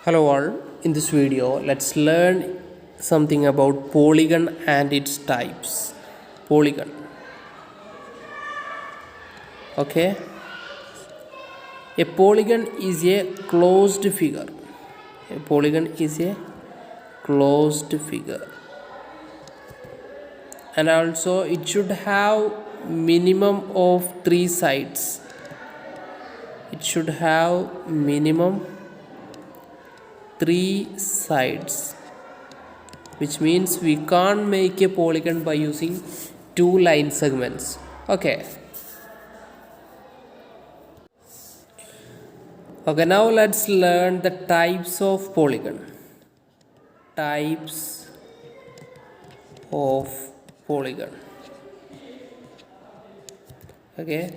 Hello all, in this video let's learn something about polygon and its types. Polygon. Okay, a polygon is a closed figure. A polygon is a closed figure, and also it should have minimum of 3 sides. It should have minimum 3 sides, which means we can't make a polygon by using 2 line segments. Okay, now let's learn the types of polygon. Types of polygon. Okay,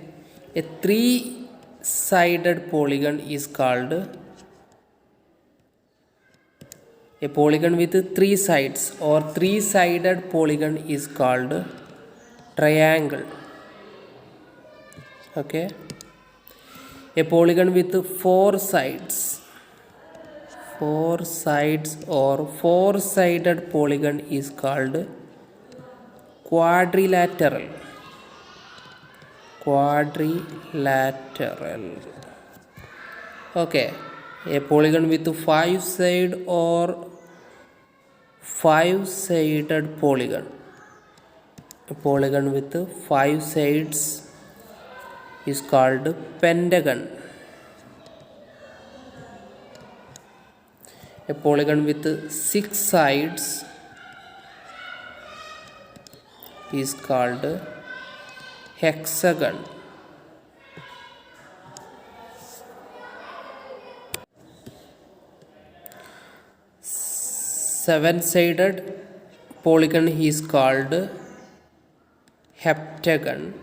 a 3-sided polygon is called a polygon with 3 sides, or 3-sided polygon is called triangle. Okay, a polygon with 4 sides, or 4-sided polygon is called quadrilateral. Okay, a polygon with 5 side or 5-sided polygon. A polygon with 5 sides is called pentagon. A polygon with 6 sides is called hexagon. Seven-sided polygon is called heptagon.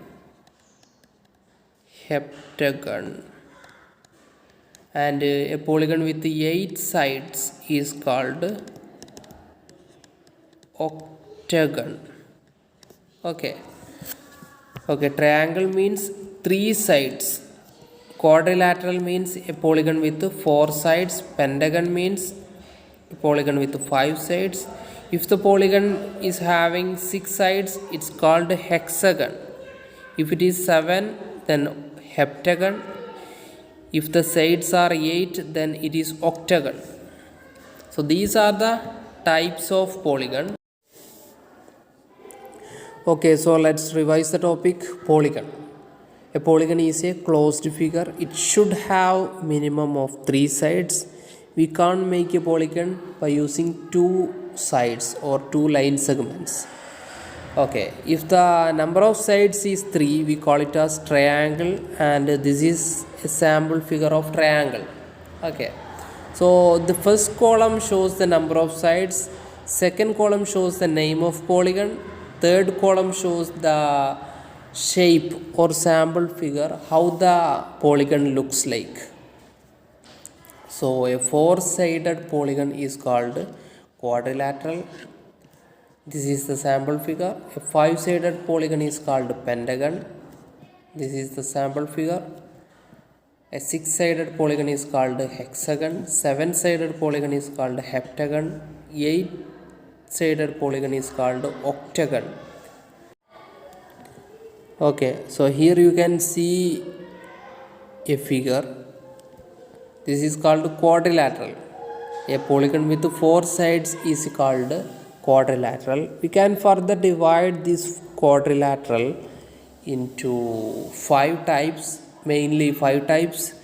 And a polygon with 8 sides is called octagon. Okay, triangle means 3 sides. Quadrilateral means a polygon with 4 sides. Pentagon means a polygon with 5 sides. If the polygon is having 6 sides, it's called hexagon. If it is 7, then heptagon. If the sides are 8, then it is octagon. So these are the types of polygon. Okay, so let's revise the topic. Polygon. A polygon is a closed figure. It should have minimum of 3 sides. We can't make a polygon by using 2 sides or 2 line segments. Okay, if the number of sides is 3, we call it as triangle, and this is a sample figure of triangle. Okay, so the first column shows the number of sides, second column shows the name of polygon, third column shows the shape or sample figure, how the polygon looks like. So a 4-sided polygon is called quadrilateral. This is the sample figure. A 5-sided polygon is called pentagon. This is the sample figure. A 6-sided polygon is called hexagon. 7-sided polygon is called heptagon. 8-sided polygon is called octagon. Okay, so here you can see a figure. This is called quadrilateral. A polygon with 4 sides is called quadrilateral. We can further divide this quadrilateral into 5 types, mainly 5 types.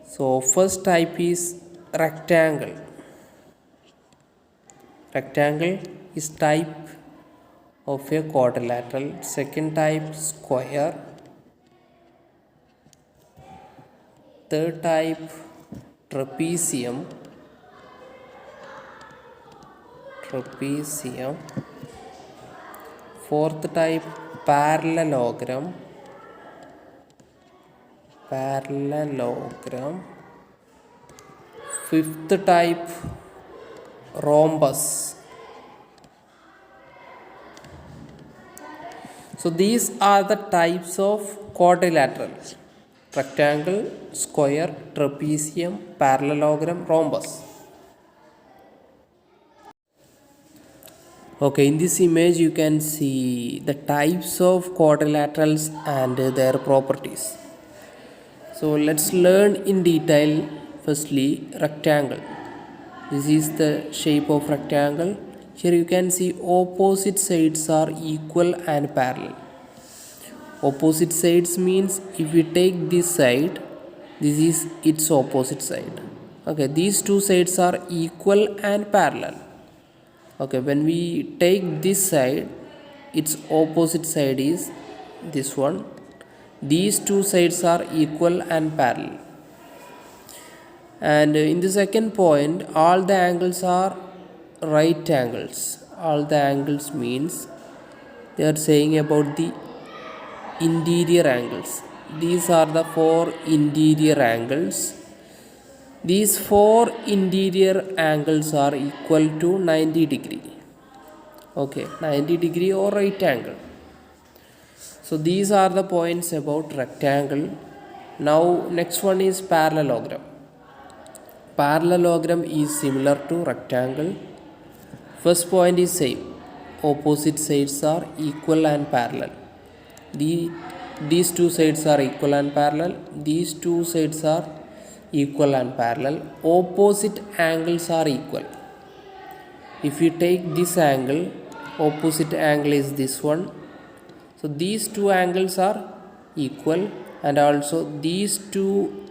So first type is rectangle. Rectangle is type of a quadrilateral. Second type, square. Third type, trapezium. Fourth type, parallelogram. Fifth type, rhombus. So these are the types of quadrilateral: rectangle, square, trapezium, parallelogram, rhombus. Okay, in this image you can see the types of quadrilaterals and their properties. So let's learn in detail. Firstly, rectangle. This is the shape of rectangle. Here you can see opposite sides are equal and parallel. Opposite sides means if we take this side, this is its opposite side. Okay, these two sides are equal and parallel. Okay, when we take this side, its opposite side is this one. These two sides are equal and parallel. And in the second point, all the angles are right angles. All the angles means they are saying about the interior angles. These are the four interior angles. These four interior angles are equal to 90 degree. Okay, 90 degree or right angle. So these are the points about rectangle. Now next one is parallelogram. Parallelogram is similar to rectangle. First point is same. Opposite sides are equal and parallel. These two sides are equal and parallel. These two sides are equal and parallel. Opposite angles are equal. If you take this angle, opposite angle is this one. So these two angles are equal, and also these two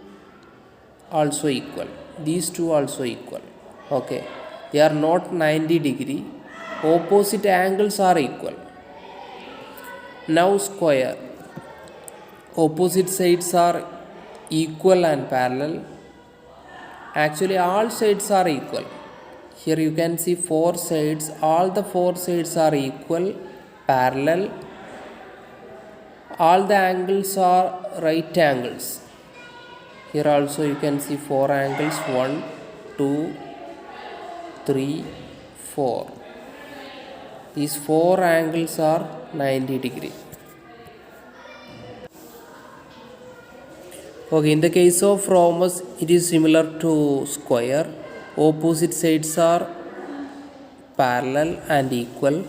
also equal. These two also equal. Okay, they are not 90 degree. Opposite angles are equal. Now square. Opposite sides are equal and parallel. Actually all sides are equal. Here you can see four sides. All the four sides are equal, parallel. All the angles are right angles. Here also you can see four angles. 1, 2, 3, 4. These four angles are 90 degree. Okay, in the case of rhombus, it is similar to square. Opposite sides are parallel and equal.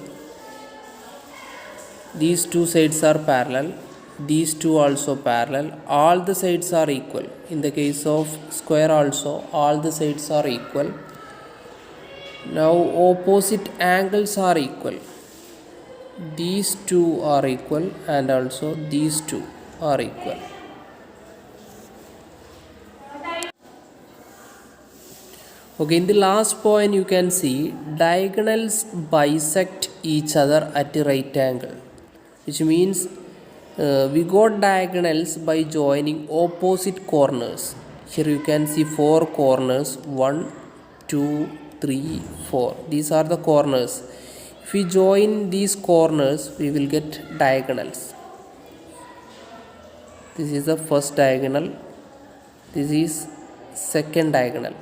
These two sides are parallel. These two also parallel. All the sides are equal. In the case of square also, all the sides are equal. Now opposite angles are equal. These two are equal, and also these two are equal. Okay, in the last point you can see diagonals bisect each other at a right angle, which means we got diagonals by joining opposite corners. Here you can see four corners, 1, 2, 3, 4. These are the corners. If we join these corners, we will get diagonals. This is the first diagonal. This is second diagonal.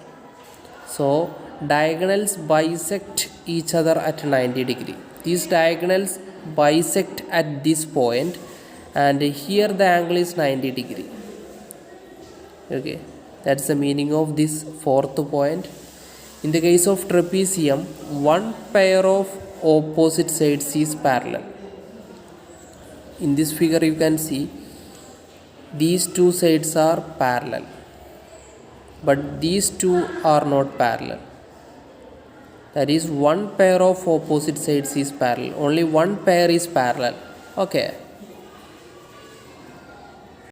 So diagonals bisect each other at 90 degree. These diagonals bisect at this point, and here the angle is 90 degree. Okay, that's the meaning of this fourth point. In the case of trapezium, one pair of opposite sides is parallel. In this figure you can see these two sides are parallel, but these two are not parallel. That is, one pair of opposite sides is parallel. Only one pair is parallel. Okay.